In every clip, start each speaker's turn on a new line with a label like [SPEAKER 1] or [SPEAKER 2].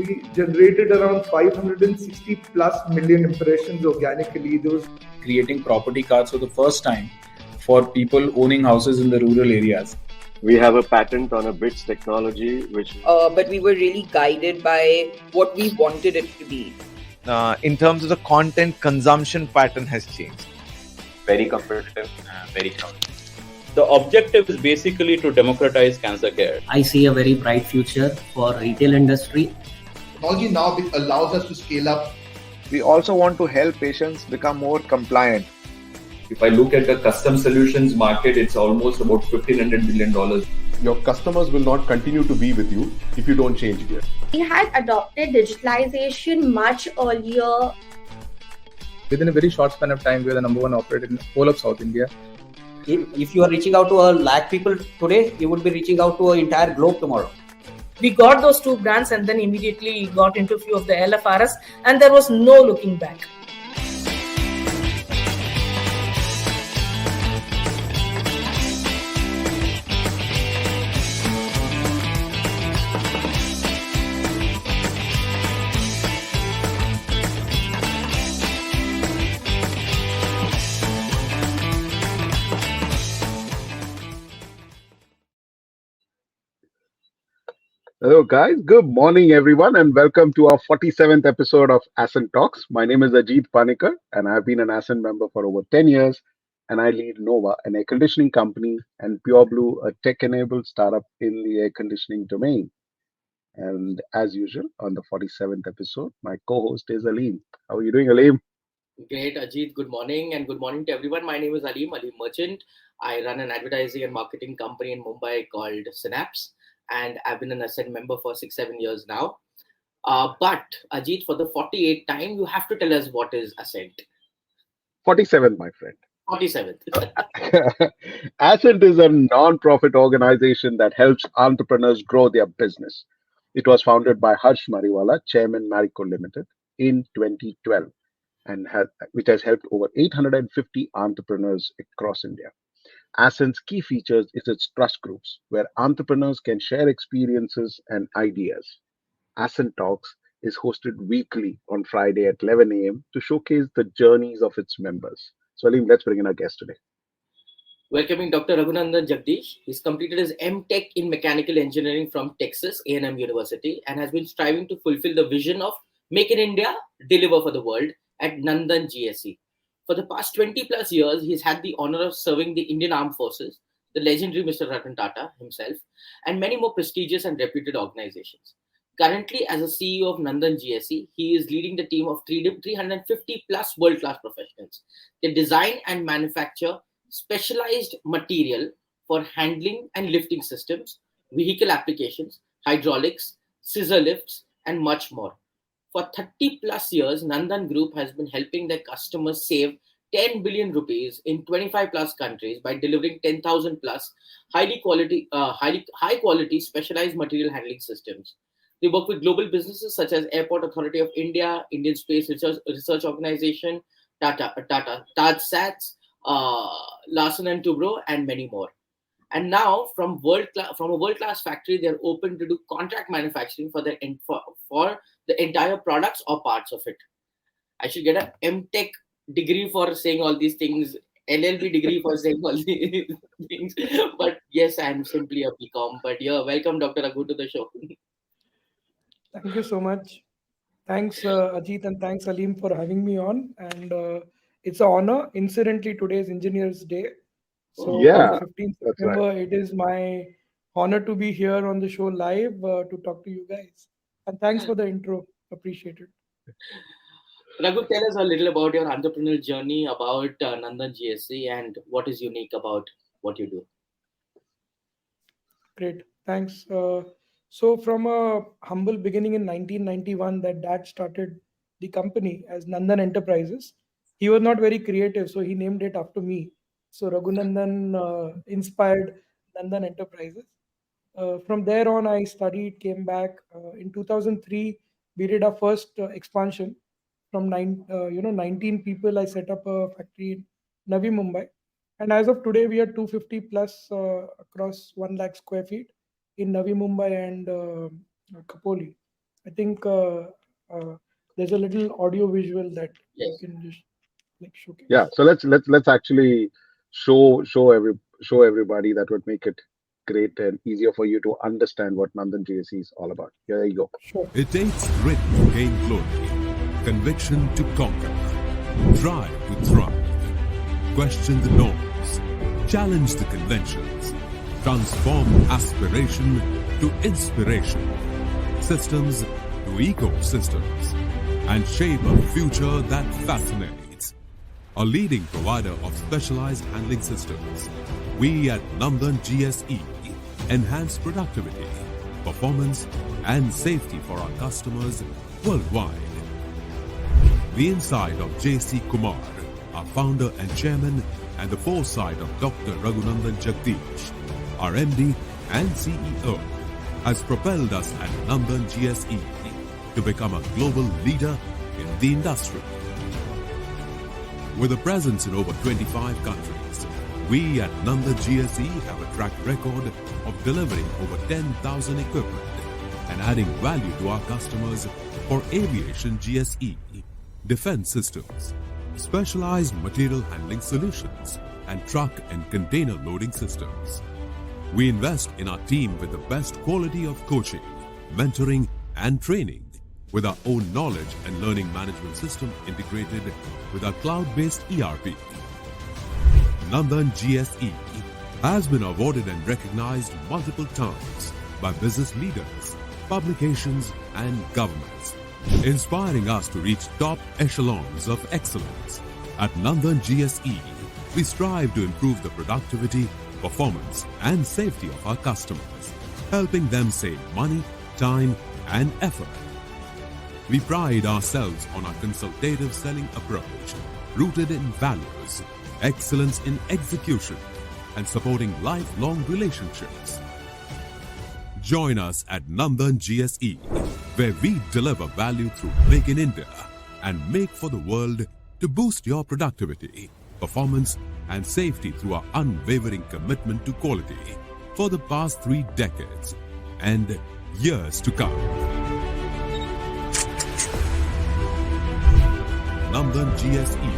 [SPEAKER 1] we generated around 560 plus million impressions organically. Those
[SPEAKER 2] creating property cards for the first time for people owning houses in the rural areas.
[SPEAKER 3] We have a patent on a bits technology, which...
[SPEAKER 4] But we were really guided by what we wanted it to be.
[SPEAKER 5] In terms of the content consumption pattern has changed.
[SPEAKER 6] Very competitive, very crowded.
[SPEAKER 7] The objective is basically to democratize cancer care.
[SPEAKER 8] I see a very bright future for retail industry.
[SPEAKER 9] Technology now allows us to scale up.
[SPEAKER 10] We also want to help patients become more compliant.
[SPEAKER 11] If I look at the custom solutions market, it's almost about $1,500 billion.
[SPEAKER 12] Your customers will not continue to be with you if you don't change gear.
[SPEAKER 13] We had adopted digitalization much earlier.
[SPEAKER 14] Within a very short span of time, we are the number one operator in the whole of South India.
[SPEAKER 8] If you are reaching out to a lakh people today, you would be reaching out to an entire globe tomorrow.
[SPEAKER 15] We got those two brands and then immediately got into a few of the LFRs and there was no looking back.
[SPEAKER 16] Hello guys, good morning everyone and welcome to our 47th episode of Ascent Talks. My name is Ajit Panikar and I've been an Ascent member for over 10 years and I lead Nova, an air conditioning company, and Pure Blue, a tech-enabled startup in the air conditioning domain. And as usual, on the 47th episode, my co-host is Aleem. How are you doing, Aleem?
[SPEAKER 17] Great, Ajit. Good morning and good morning to everyone. My name is Aleem Merchant. I run an advertising and marketing company in Mumbai called Synapse. And I've been an Ascent member for 6-7 years now. But Ajit, for the 48th time, you have to tell us what is Ascent.
[SPEAKER 16] 47th, my friend.
[SPEAKER 17] 47th.
[SPEAKER 16] Ascent is a non-profit organization that helps entrepreneurs grow their business. It was founded by Harsh Mariwala, Chairman Marico Limited, in 2012, and which has helped over 850 entrepreneurs across India. Ascent's key features is its trust groups, where entrepreneurs can share experiences and ideas. Ascent Talks is hosted weekly on Friday at 11 a.m. to showcase the journeys of its members. So, Aleem, let's bring in our guest today.
[SPEAKER 17] Welcoming Dr. Raghunandan Jagdish. He's completed his M.Tech in Mechanical Engineering from Texas A&M University and has been striving to fulfill the vision of Make in India, Deliver for the World at Nandan GSE. For the past 20 plus years, he's had the honor of serving the Indian Armed Forces, the legendary Mr. Ratan Tata himself, and many more prestigious and reputed organizations. Currently, as a CEO of Nandan GSE, he is leading the team of 350 plus world-class professionals. They design and manufacture specialized material for handling and lifting systems, vehicle applications, hydraulics, scissor lifts, and much more. For 30 plus years, Nandan Group has been helping their customers save 10 billion rupees in 25 plus countries by delivering 10,000 plus high quality specialized material handling systems. They work with global businesses such as Airport Authority of India, Indian Space Research Organization, Tata Sats, Larsen and Toubro, and many more. And now, from a world-class factory, they're open to do contract manufacturing for the entire products or parts of it. I should get an M.Tech degree for saying all these things, LLB degree for saying all these things. But yes, I'm simply a BCom. But yeah, welcome Dr. Raghu to the show.
[SPEAKER 18] Thank you so much. Thanks, Ajit, and thanks, Aleem, for having me on. And it's an honor. Incidentally, today is Engineers Day. So
[SPEAKER 16] yeah,
[SPEAKER 18] 15th September, right. It is my honor to be here on the show live to talk to you guys. And thanks for the intro. Appreciate it.
[SPEAKER 17] Raghu, tell us a little about your entrepreneurial journey, about Nandan GSE, and what is unique about what you do.
[SPEAKER 18] Great. Thanks. So from a humble beginning in 1991 that Dad started the company as Nandan Enterprises. He was not very creative, so he named it after me. So Raghunandan inspired Nandan Enterprises. From there on, I studied, came back. In 2003, we did our first expansion. From 19 people, I set up a factory in Navi Mumbai. And as of today, we are 250 plus across 1 lakh square feet in Navi Mumbai and Khopoli. I think there's a little audio visual that you can just like showcase.
[SPEAKER 16] Yeah, so let's actually show everybody. That would make it great and easier for you to understand what Nandan GSE is all about. Here you go.
[SPEAKER 18] Sure.
[SPEAKER 19] It takes grit to gain glory, conviction to conquer, drive to thrive, question the norms, challenge the conventions, transform aspiration to inspiration, systems to ecosystems, and shape a future that fascinates. A leading provider of specialized handling systems, we at Nandan GSE enhance productivity, performance, and safety for our customers worldwide. The insight of J.C. Kumar, our founder and chairman, and the foresight of Dr. Raghunandan Jagdish, our MD and CEO, has propelled us at Nandan GSE to become a global leader in the industry. With a presence in over 25 countries, we at Nandan GSE have a track record of delivering over 10,000 equipment and adding value to our customers for aviation GSE, defense systems, specialized material handling solutions, and truck and container loading systems. We invest in our team with the best quality of coaching, mentoring, and training, with our own knowledge and learning management system integrated with our cloud-based ERP. Nandan GSE has been awarded and recognized multiple times by business leaders, publications, and governments, inspiring us to reach top echelons of excellence. At Nandan GSE, we strive to improve the productivity, performance, and safety of our customers, helping them save money, time, and effort. We pride ourselves on our consultative selling approach, rooted in values, excellence in execution, and supporting lifelong relationships. Join us at Nandan GSE, where we deliver value through Make in India and Make for the World to boost your productivity, performance, and safety through our unwavering commitment to quality for the past 3 decades and years to come. Nandan GSE.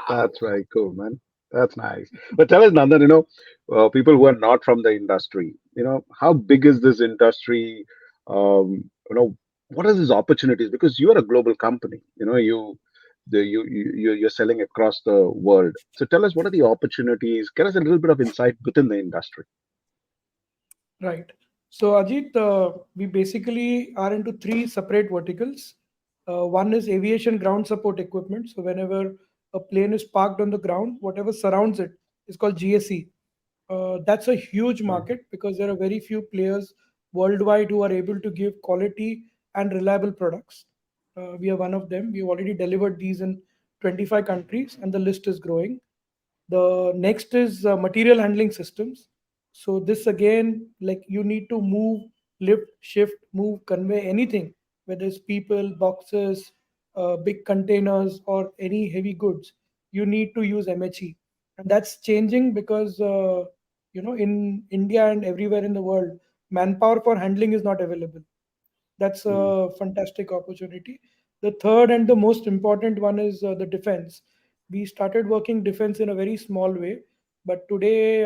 [SPEAKER 16] That's very cool, man. That's nice. But tell us, Nandan, people who are not from the industry, how big is this industry? What are these opportunities? Because you are a global company. You're selling across the world. So tell us, what are the opportunities? Give us a little bit of insight within the industry.
[SPEAKER 18] Right. So Ajit, we basically are into 3 separate verticals. One is aviation ground support equipment. So whenever a plane is parked on the ground, whatever surrounds it is called GSE. That's a huge market because there are very few players worldwide who are able to give quality and reliable products. We are one of them. We've already delivered these in 25 countries and the list is growing. The next is material handling systems. So this again, like you need to move, lift, shift, move, convey anything, whether it's people, boxes, big containers, or any heavy goods. You need to use MHE, and that's changing because in India and everywhere in the world, manpower for handling is not available. That's a fantastic opportunity. The third and the most important one is the defense. We started working defense in a very small way, but today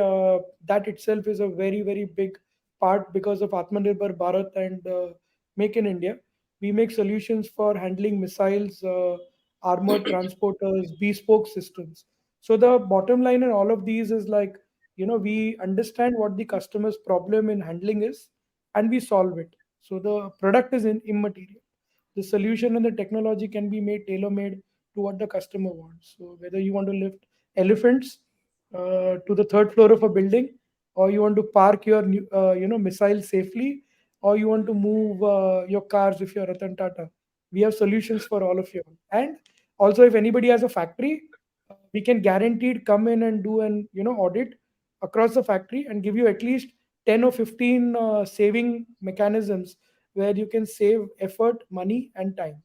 [SPEAKER 18] that itself is a very, very big part because of Atmanirbhar Bharat and Make in India. We make solutions for handling missiles, armored transporters, bespoke systems. So the bottom line in all of these is like, we understand what the customer's problem in handling is and we solve it. So the product is immaterial. The solution and the technology can be made tailor-made to what the customer wants. So whether you want to lift elephants to the 3rd floor of a building, or you want to park your missile safely, or you want to move your cars if you're Ratan Tata, we have solutions for all of you. And also, if anybody has a factory, we can guaranteed come in and do an audit across the factory and give you at least 10 or 15 saving mechanisms where you can save effort, money, and time,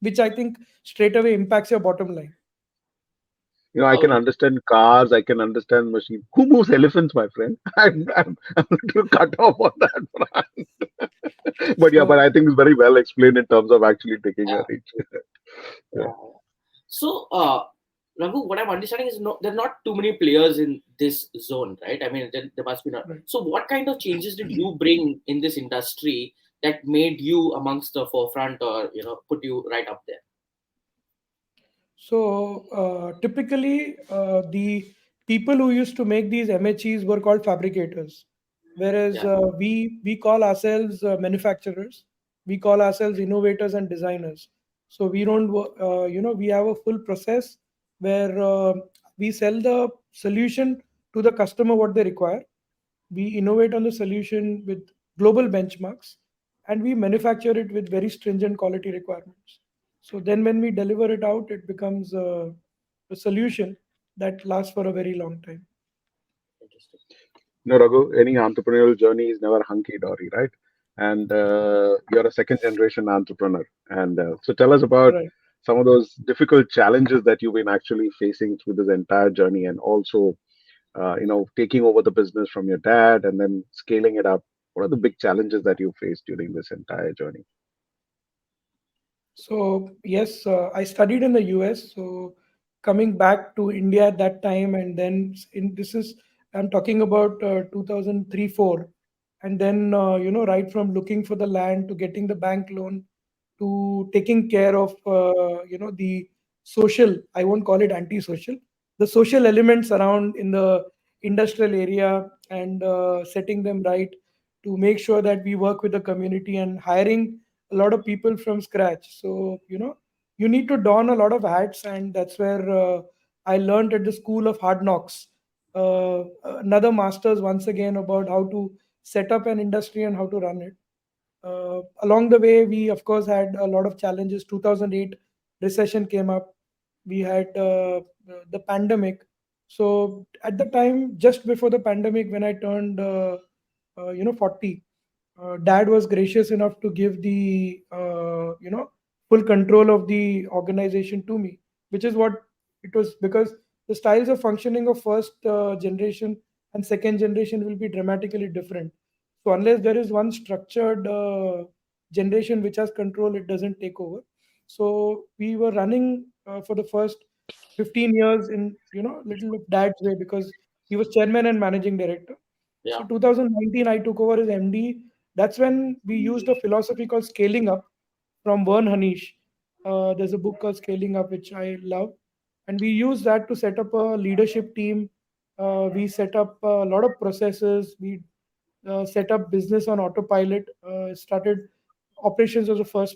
[SPEAKER 18] which I think straight away impacts your bottom line.
[SPEAKER 16] I can understand cars, I can understand machines. Who moves elephants, my friend? I'm a little cut off on that front. But yeah, but I think it's very well explained in terms of actually taking a reach.
[SPEAKER 17] So, Raghu, what I'm understanding is there are not too many players in this zone, right? I mean, there must be not. So, what kind of changes did you bring in this industry that made you amongst the forefront, or put you right up there?
[SPEAKER 18] So typically, the people who used to make these MHEs were called fabricators, whereas we call ourselves manufacturers. We call ourselves innovators and designers. So we don't, we have a full process where we sell the solution to the customer what they require. We innovate on the solution with global benchmarks, and we manufacture it with very stringent quality requirements. So then when we deliver it out, it becomes a solution that lasts for a very long time.
[SPEAKER 16] Raghu, any entrepreneurial journey is never hunky-dory, right? And you're a second-generation entrepreneur. And so tell us about some of those difficult challenges that you've been actually facing through this entire journey, and also, taking over the business from your dad and then scaling it up. What are the big challenges that you faced during this entire journey?
[SPEAKER 18] So yes, I studied in the US. So coming back to India at that time, and then I'm talking about 2003-4, and then right from looking for the land to getting the bank loan to taking care of the social, I won't call it anti-social, the social elements around in the industrial area, and setting them right to make sure that we work with the community and hiring a lot of people from scratch. So you need to don a lot of hats, and that's where I learned at the School of Hard Knocks another master's once again about how to set up an industry and how to run it. Along the way, we of course had a lot of challenges. 2008 recession came up. We had the pandemic. So at the time, just before the pandemic, when I turned 40, dad was gracious enough to give the full control of the organization to me, which is what it was, because the styles of functioning of first generation and second generation will be dramatically different. So unless there is one structured generation which has control, it doesn't take over. So we were running for the first 15 years in little of dad's way, because he was chairman and managing director. So 2019, I took over as MD. That's when we used a philosophy called scaling up from Vern Hanish. There's a book called Scaling Up, which I love. And we use that to set up a leadership team. We set up a lot of processes. We set up business on autopilot, started operations as a first.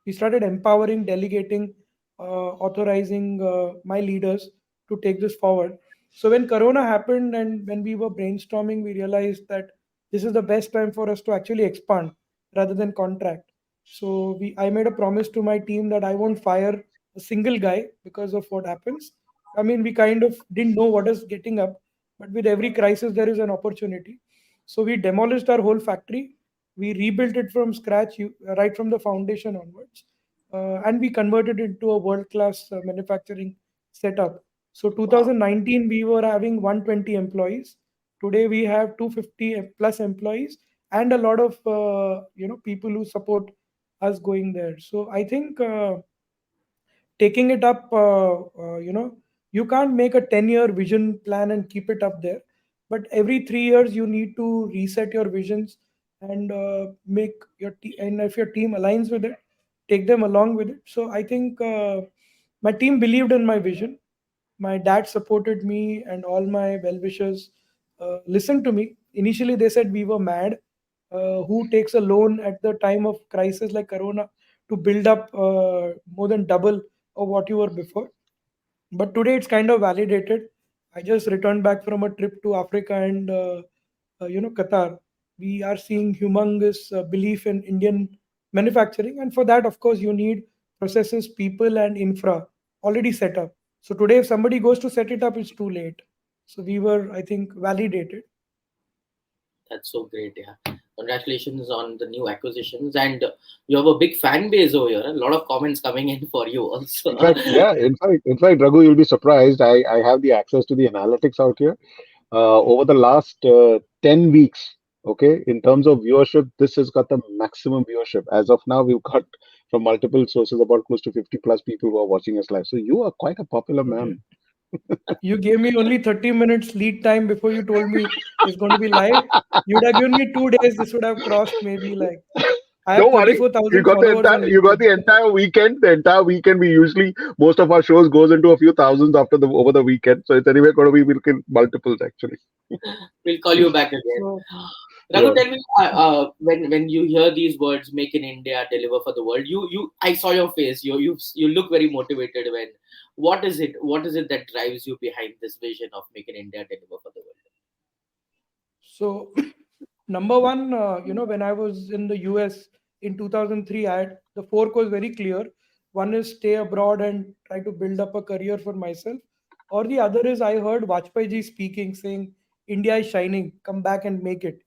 [SPEAKER 18] We started empowering, delegating, authorizing my leaders to take this forward. So when Corona happened and when we were brainstorming, we realized that this is the best time for us to actually expand rather than contract. So I made a promise to my team that I won't fire a single guy because of what happens. I mean, we kind of didn't know what is getting up, but with every crisis, there is an opportunity. So we demolished our whole factory. We rebuilt it from scratch, right from the foundation onwards. And we converted it into a world-class manufacturing setup. So 2019, we were having 120 employees. Today, we have 250 plus employees and a lot of people who support us going there. So I think taking it up, you can't make a 10-year vision plan and keep it up there. But every 3 years, you need to reset your visions and make and if your team aligns with it, take them along with it. So I think my team believed in my vision. My dad supported me, and all my well-wishers listened to me. Initially, they said we were mad. Who takes a loan at the time of crisis like Corona to build up more than double of what you were before? But today it's kind of validated. I just returned back from a trip to Africa and Qatar. We are seeing humongous belief in Indian manufacturing, and for that, of course, you need processes, people, and infra already set up. So today, if somebody goes to set it up, it's too late. So we were, I think, validated.
[SPEAKER 17] That's so great. Yeah. Congratulations on the new acquisitions, and you have a big fan base over here. A lot of comments coming in for you also.
[SPEAKER 16] In fact, yeah, in fact, Raghu, you'll be surprised. I have the access to the analytics out here. Over the last 10 weeks, okay, in terms of viewership, this has got the maximum viewership. As of now, we've got from multiple sources about close to 50 plus people who are watching us live. So you are quite a popular man.
[SPEAKER 18] You gave me only 30 minutes lead time before you told me it's going to be live. You'd have given me 2 days. This would have crossed maybe like I have
[SPEAKER 16] Don't worry,
[SPEAKER 18] 34,000 followers on
[SPEAKER 16] you got
[SPEAKER 18] LinkedIn.
[SPEAKER 16] the entire weekend. The entire weekend, we usually most of our shows goes into a few thousands after the over the weekend. So it's anyway going to be multiples actually.
[SPEAKER 17] We'll call you back again.
[SPEAKER 18] So,
[SPEAKER 17] Raghu,
[SPEAKER 16] Yeah.
[SPEAKER 17] tell me, when you hear these words, "Make in India, deliver for the world," I saw your face. You look very motivated. What is it? What is it that drives you behind this vision of "Make in India, deliver for the world"?
[SPEAKER 18] so number one, when I was in the US in 2003, the fork was very clear. One is stay abroad and try to build up a career for myself, or the other is I heard Vajpayee ji speaking, saying, "India is shining, come back and make it."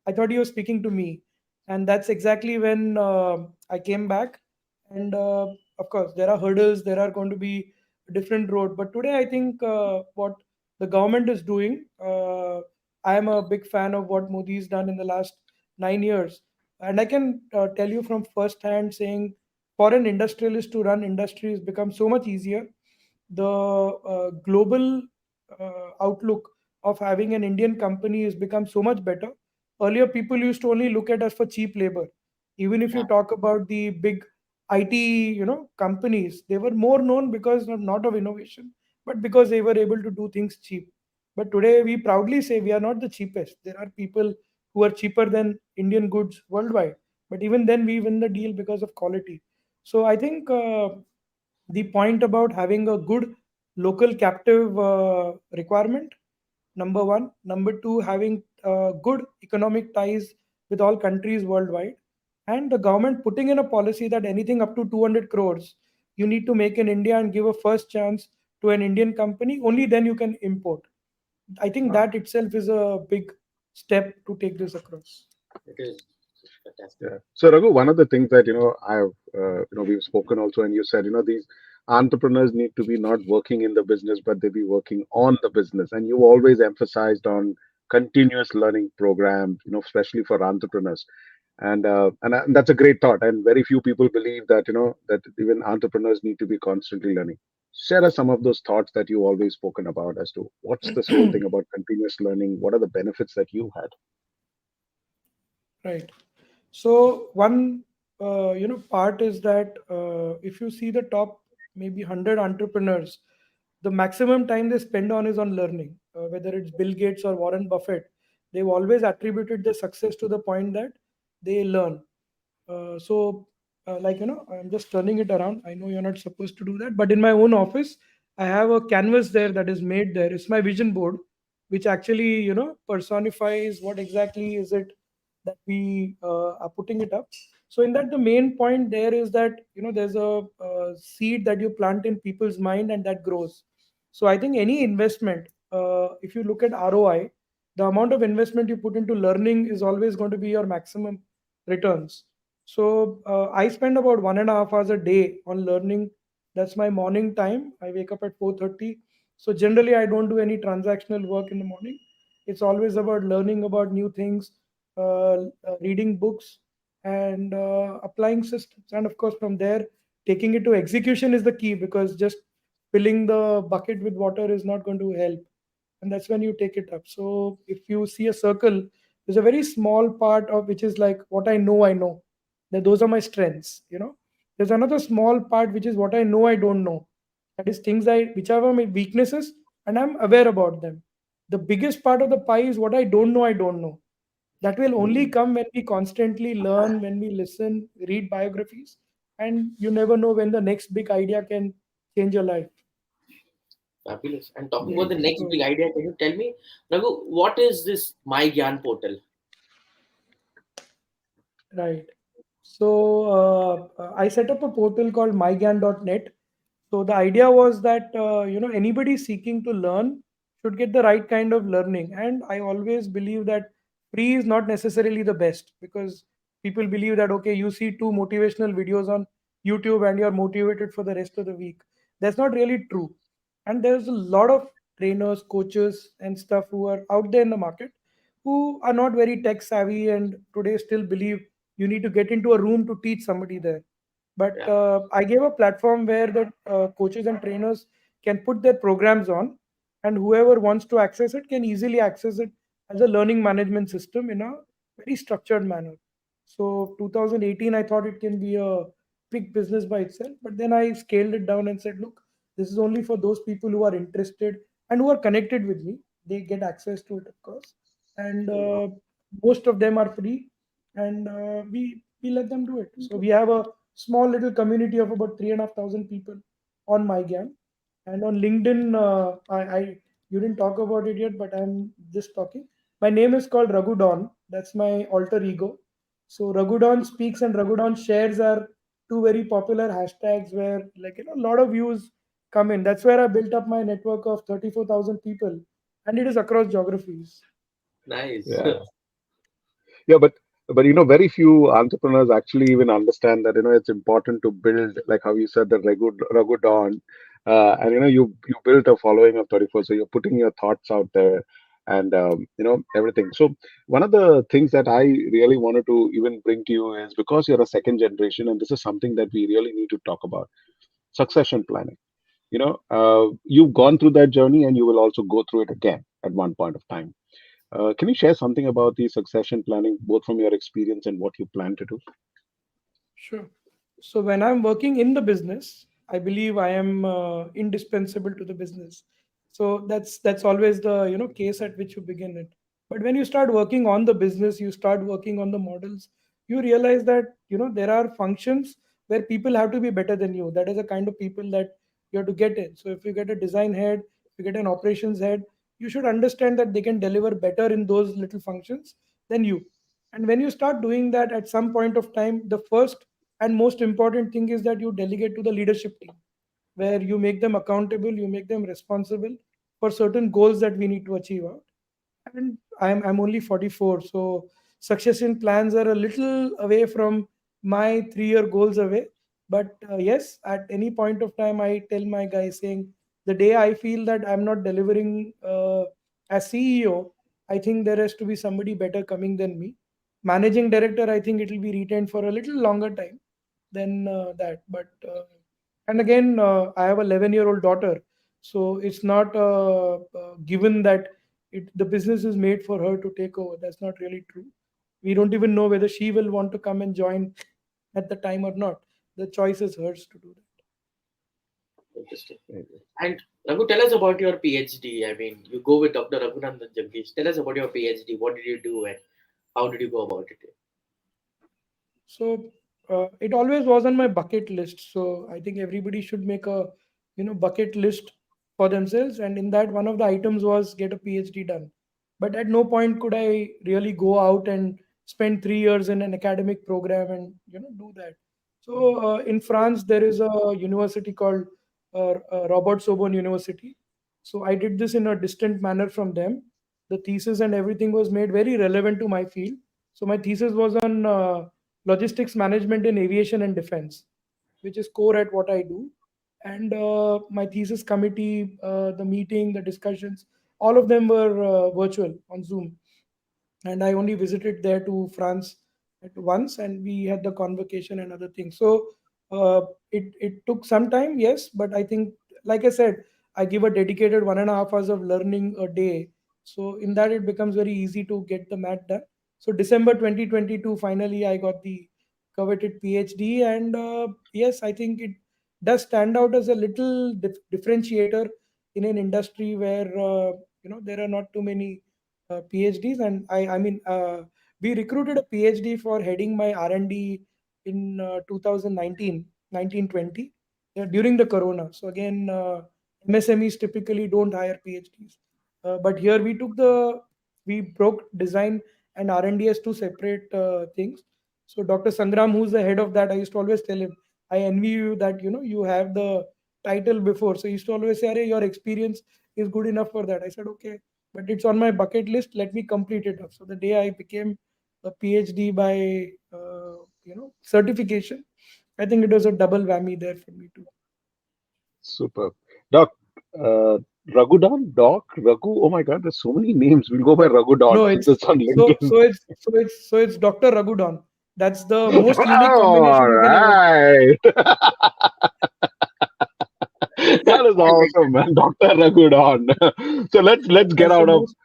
[SPEAKER 18] I thought he was speaking to me, and that's exactly when I came back. And of course, there are hurdles. There are going to be a different road. But today, I think what the government is doing. I am a big fan of what Modi's done in the last 9 years. And I can tell you from first hand saying for an industrialist to run industries become so much easier. The global outlook of having an Indian company has become so much better. Earlier, people used to only look at us for cheap labor. Even if you talk about the big IT, companies, they were more known because not of innovation, but because they were able to do things cheap. But today, we proudly say we are not the cheapest. There are people who are cheaper than Indian goods worldwide. But even then, we win the deal because of quality. So I think the point about having a good local captive requirement, number one. Number two, having good economic ties with all countries worldwide. And the government putting in a policy that anything up to 200 crores, you need to make in India and give a first chance to an Indian company. Only then you can import. I think that itself is a big step to take this across.
[SPEAKER 17] It is fantastic.
[SPEAKER 16] Yeah. So Raghu, one of the things that I've we've spoken also, and you said these entrepreneurs need to be not working in the business, but they be working on the business, and you always emphasized on continuous learning program, especially for entrepreneurs, and that's a great thought, and very few people believe that that even entrepreneurs need to be constantly learning. Share us some of those thoughts that you always spoken about as to what's this whole thing about continuous learning. What are the benefits that you had?
[SPEAKER 18] Right. So one, part is that if you see the top maybe 100 entrepreneurs, the maximum time they spend on is on learning. Whether it's Bill Gates or Warren Buffett, they've always attributed their success to the point that they learn. I'm just turning it around. I know you're not supposed to do that, but in my own office, I have a canvas there that is made there. It's my vision board, which actually personifies what exactly is it that we are putting it up. So in that, the main point there is that there's a seed that you plant in people's mind and that grows. So I think any investment, if you look at ROI, the amount of investment you put into learning is always going to be your maximum returns. So I spend about 1.5 hours a day on learning. That's my morning time. I wake up at 4:30. So generally, I don't do any transactional work in the morning. It's always about learning about new things, reading books, and applying systems. And of course, from there, taking it to execution is the key, because just filling the bucket with water is not going to help. And that's when you take it up. So if you see a circle, there's a very small part of which is like what I know. That those are my strengths. There's another small part which is what I don't know. That is things which are my weaknesses, and I'm aware about them. The biggest part of the pie is what I don't know. I don't know. That will only come when we constantly learn, when we listen, read biographies, and you never know when the next big idea can change your life.
[SPEAKER 17] Fabulous. And talking about the next big idea, can you tell me, Raghu, what is this My Gyan portal?
[SPEAKER 18] Right. So I set up a portal called mygyan.net. So the idea was that anybody seeking to learn should get the right kind of learning. And I always believe that free is not necessarily the best, because people believe that, okay, you see 2 motivational videos on YouTube and you're motivated for the rest of the week. That's not really true. And there's a lot of trainers, coaches, and stuff who are out there in the market who are not very tech savvy and today still believe you need to get into a room to teach somebody there. But I gave a platform where the coaches and trainers can put their programs on, and whoever wants to access it can easily access it as a learning management system in a very structured manner. So 2018, I thought it can be a big business by itself, but then I scaled it down and said, look, this is only for those people who are interested and who are connected with me. They get access to it, of course, and most of them are free, and we let them do it. So we have a small little community of about 3,500 people on MyGam, and on LinkedIn. I You didn't talk about it yet, but I'm just talking. My name is called Raghu Don. That's my alter ego. So Raghu Don speaks and Raghu Don shares are two very popular hashtags where, like, a lot of views come in. That's where I built up my network of 34,000 people, and it is across geographies.
[SPEAKER 17] Nice.
[SPEAKER 16] Yeah. Yeah, but very few entrepreneurs actually even understand that it's important to build, like how you said, the Raghu Dawn, and you built a following of 34, so you're putting your thoughts out there, and everything. So one of the things that I really wanted to even bring to you is, because you're a second generation, and this is something that we really need to talk about: succession planning. You've gone through that journey, and you will also go through it again at one point of time. Can you share something about the succession planning, both from your experience and what you plan to do?
[SPEAKER 18] Sure. So when I'm working in the business, I believe I am indispensable to the business. So that's always the case at which you begin it. But when you start working on the business, you start working on the models, you realize that there are functions where people have to be better than you. That is the kind of people that you have to get in. So if you get a design head, if you get an operations head, you should understand that they can deliver better in those little functions than you. And when you start doing that, at some point of time, the first and most important thing is that you delegate to the leadership team, where you make them accountable, you make them responsible for certain goals that we need to achieve out. And I'm only 44, so succession plans are a little away from my 3-year goals away. But yes, at any point of time, I tell my guys saying, the day I feel that I'm not delivering as CEO, I think there has to be somebody better coming than me. Managing director, I think it will be retained for a little longer time than that. But and again, I have a 11-year-old daughter, so it's not given that the business is made for her to take over. That's not really true. We don't even know whether she will want to come and join at the time or not. The choice is hers to do that.
[SPEAKER 17] Interesting. And Raghu, tell us about your PhD. I mean, you go with Dr. Raghunandan Jagdish. Tell us about your PhD. What did you do and how did you go about it?
[SPEAKER 18] So it always was on my bucket list. So I think everybody should make a bucket list for themselves, and in that, one of the items was get a PhD done. But at no point could I really go out and spend 3 years in an academic program and do that. So in France, there is a university called Robert Sorbonne University. So I did this in a distant manner from them. The thesis and everything was made very relevant to my field. So my thesis was on logistics management in aviation and defense, which is core at what I do. And my thesis committee, the meeting, the discussions, all of them were virtual on Zoom. And I only visited there to France at once, and we had the convocation and other things. So it took some time, yes, but I think, like I said, I give a dedicated 1.5 hours of learning a day. So in that, it becomes very easy to get the math done. So December 2022, finally, I got the coveted PhD, and yes, I think it does stand out as a little differentiator in an industry where there are not too many PhDs. And I mean, we recruited a PhD for heading my R&D in 2019, 1920, during the Corona. So again, MSMEs typically don't hire PhDs, but here we broke design and R&D as two separate things. So Dr. Sangram, who's the head of that, I used to always tell him, I envy you that you have the title before. So he used to always say, "Arey, your experience is good enough for that." I said, okay. but it's on my bucket list. Let me complete it up. So the day I became a PhD by certification, I think it was a double whammy there for me too.
[SPEAKER 16] Super. Doc, Doc, Raghu. Oh my God, there's so many names. We'll go by Raghudan.
[SPEAKER 18] No,
[SPEAKER 16] This on
[SPEAKER 18] so
[SPEAKER 16] LinkedIn.
[SPEAKER 18] so it's so it's so it's Dr. Raghunandan. That's the most unique
[SPEAKER 16] All
[SPEAKER 18] combination you can ever.
[SPEAKER 16] right. That is awesome, man. Dr. Raghudan. So let's get
[SPEAKER 18] That's the
[SPEAKER 16] out of
[SPEAKER 18] most.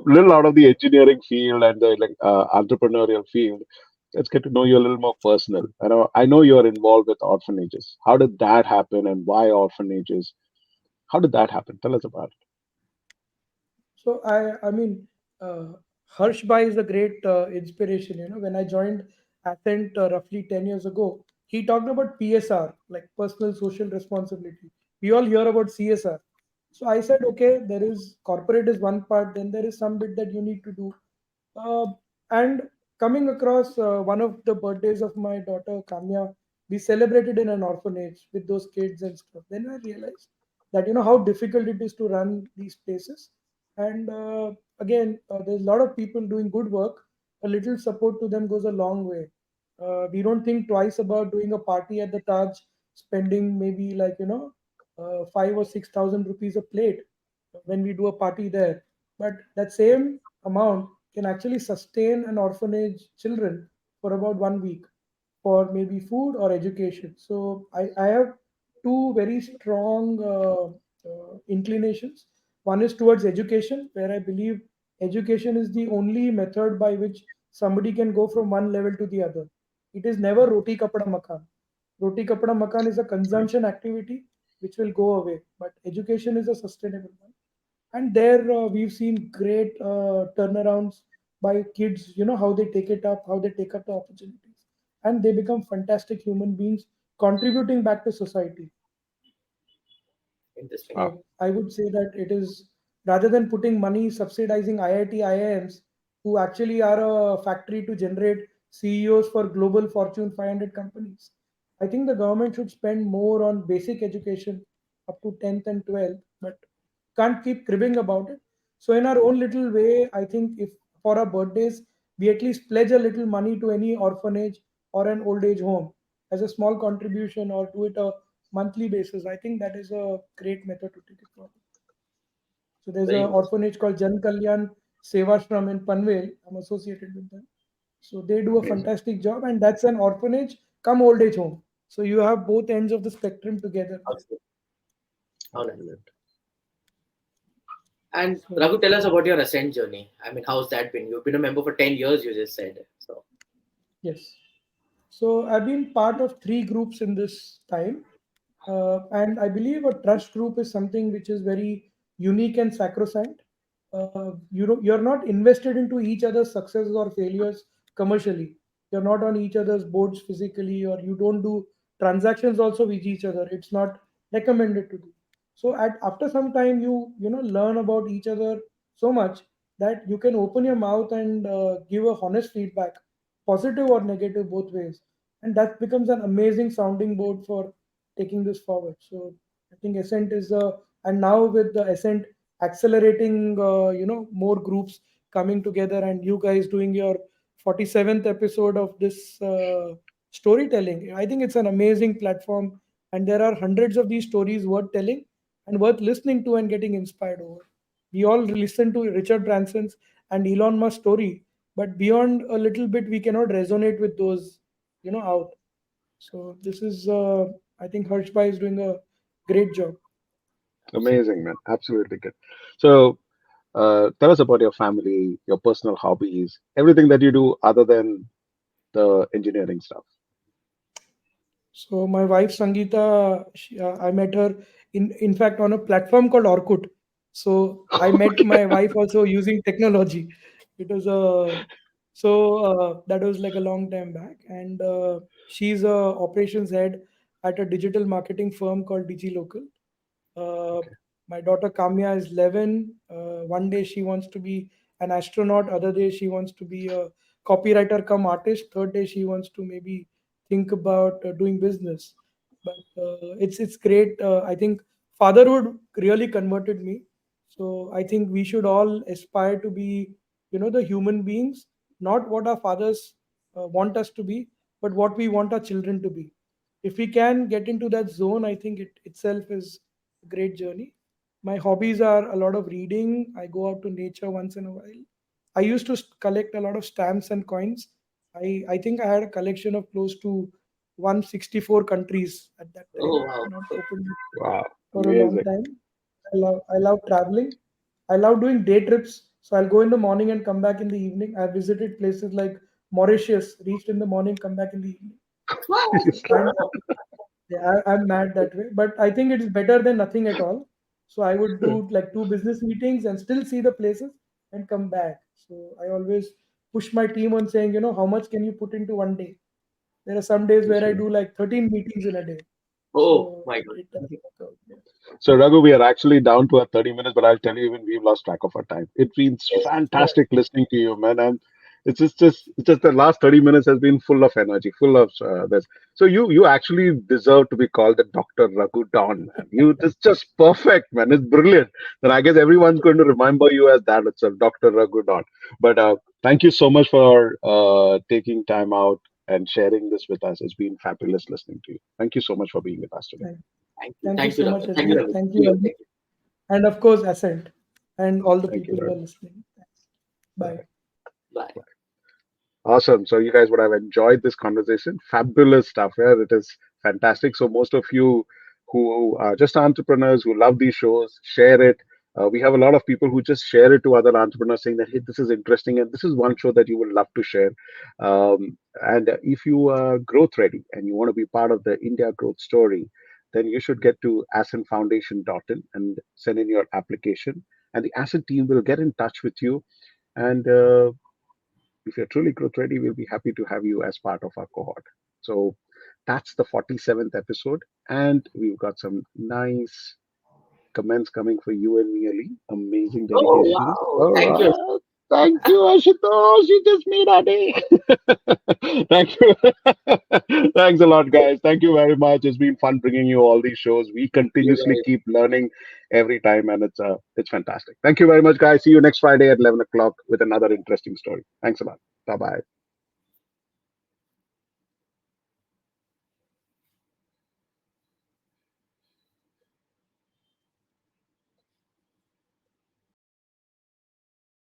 [SPEAKER 16] little out of the engineering field and the entrepreneurial field. Let's get to know you a little more personal. I know you're involved with orphanages. How did that happen, and why orphanages? How did that happen? Tell us about it.
[SPEAKER 18] So I mean, Harsh Bhai is a great inspiration. When I joined Ascent roughly 10 years ago, he talked about PSR, like personal social responsibility. We all hear about CSR. So I said, okay, there is corporate is one part, then there is some bit that you need to do. Uh, and coming across one of the birthdays of my daughter Kamya, we celebrated in an orphanage with those kids and stuff. Then I realized that how difficult it is to run these places. And again, there's a lot of people doing good work. A little support to them goes a long way. We don't think twice about doing a party at the Taj, spending maybe like 5 or 6 thousand rupees a plate when we do a party there. But that same amount can actually sustain an orphanage children for about 1 week for maybe food or education. So I have two very strong inclinations. One is towards education, where I believe education is the only method by which somebody can go from one level to the other. It is never roti kapda makan. Roti kapda makan is a consumption activity which will go away, but education is a sustainable one. And there we've seen great turnarounds by kids, how they take it up, how they take up the opportunities, and they become fantastic human beings contributing back to society.
[SPEAKER 17] Interesting.
[SPEAKER 18] So I would say that it is, rather than putting money subsidizing IIT, IIMs, who actually are a factory to generate CEOs for global Fortune 500 companies. I think the government should spend more on basic education up to 10th and 12th, but can't keep cribbing about it. So in our own little way, I think if for our birthdays, we at least pledge a little money to any orphanage or an old age home as a small contribution, or do it a monthly basis. I think that is a great method to take it forward. So there's
[SPEAKER 17] Very
[SPEAKER 18] an
[SPEAKER 17] interesting.
[SPEAKER 18] orphanage called Jan Kalyan Sevashram in Panvel. I'm associated with them. So they do a
[SPEAKER 16] Amazing.
[SPEAKER 18] fantastic job, and that's an orphanage come old age home. So you have both ends of the spectrum together.
[SPEAKER 17] All right. And Raghu, tell us about your Ascent journey. I mean, how's that been? You've been a member for 10 years, you just said. So
[SPEAKER 18] Yes. So I've been part of 3 groups in this time. And I believe a trust group is something which is very unique and sacrosanct. You're not invested into each other's successes or failures commercially. You're not on each other's boards physically, or you don't do transactions also with each other. It's not recommended to do. So after some time, you learn about each other so much that you can open your mouth and give a honest feedback, positive or negative, both ways, and that becomes an amazing sounding board for taking this forward. So I think Ascent is and now with the Ascent accelerating, more groups coming together, and you guys doing your 47th episode of this storytelling. I think it's an amazing platform, and there are hundreds of these stories worth telling and worth listening to and getting inspired over. We all listen to Richard Branson's and Elon Musk's story, but beyond a little bit, we cannot resonate with those, out. So this is, I think Harshbhai is doing a great job.
[SPEAKER 16] Amazing, man. Absolutely good. So, tell us about your family, your personal hobbies, everything that you do other than the engineering stuff.
[SPEAKER 18] So my wife Sangeeta, I met her in fact on a platform called Orkut. So I met my wife also using technology. It was that was like a long time back, and she's a operations head at a digital marketing firm called DigiLocal. Uh, my daughter Kamya is 11. One day she wants to be an astronaut. Other day she wants to be a copywriter come artist. Third day she wants to maybe think about doing business. But it's great. I think fatherhood really converted me. So I think we should all aspire to be, the human beings, not what our fathers want us to be, but what we want our children to be. If we can get into that zone, I think it itself is a great journey. My hobbies are a lot of reading. I go out to nature once in a while. I used to collect a lot of stamps and coins. I think I had a collection of close to 164 countries at that time.
[SPEAKER 17] Oh, wow.
[SPEAKER 18] Not opened it
[SPEAKER 16] Wow,
[SPEAKER 18] for a long
[SPEAKER 16] amazing.
[SPEAKER 18] time. I love traveling. I love doing day trips. So I'll go in the morning and come back in the evening. I visited places like Mauritius, reached in the morning, come back in the evening. And yeah, I'm mad that way. But I think it is better than nothing at all. So I would do like 2 business meetings and still see the places and come back. So I always push my team on saying, how much can you put into one day? There are some days where I do like 13 meetings in a day.
[SPEAKER 17] Oh,
[SPEAKER 18] So
[SPEAKER 17] my God.
[SPEAKER 18] it doesn't work out. Yeah.
[SPEAKER 16] So Raghu, we are actually down to our 30 minutes, but I'll tell you, even we've lost track of our time. It's been fantastic listening to you, man. And it's just the last 30 minutes has been full of energy, full of this. So you actually deserve to be called the Dr. Raghu Don, man. It's just perfect, man. It's brilliant. Then I guess everyone's going to remember you as that. It's a Dr. Raghu Don. But thank you so much for taking time out and sharing this with us. It's been fabulous listening to you. Thank you so much for being with us today.
[SPEAKER 18] Thank you so much,
[SPEAKER 17] Doctor. Thank you,
[SPEAKER 18] Ashish.
[SPEAKER 17] Ravi.
[SPEAKER 18] Thank you, Ravi. And of course, Ascent and all the
[SPEAKER 16] Thank you
[SPEAKER 18] people who
[SPEAKER 16] very
[SPEAKER 18] are listening. Thanks. Bye.
[SPEAKER 17] Bye.
[SPEAKER 16] Awesome. So you guys would have enjoyed this conversation. Fabulous stuff. Yeah, it is fantastic. So most of you who are just entrepreneurs who love these shows, share it. We have a lot of people who just share it to other entrepreneurs saying that, hey, this is interesting and this is one show that you would love to share. And if you are growth ready and you want to be part of the India growth story, then you should get to ascentfoundation.in and send in your application. And the Ascent team will get in touch with you. And if you're truly growth ready, we'll be happy to have you as part of our cohort. So that's the 47th episode. And we've got some nice comments coming for you and me, Ali. Amazing
[SPEAKER 17] Oh,
[SPEAKER 16] dedication.
[SPEAKER 17] wow.
[SPEAKER 16] All
[SPEAKER 17] Thank you.
[SPEAKER 16] right. Thank you, Ashutosh. You just made our day. Thank you. Thanks a lot, guys. Thank you very much. It's been fun bringing you all these shows. We continuously keep learning every time, and it's fantastic. Thank you very much, guys. See you next Friday at 11 o'clock with another interesting story. Thanks a lot. Bye bye.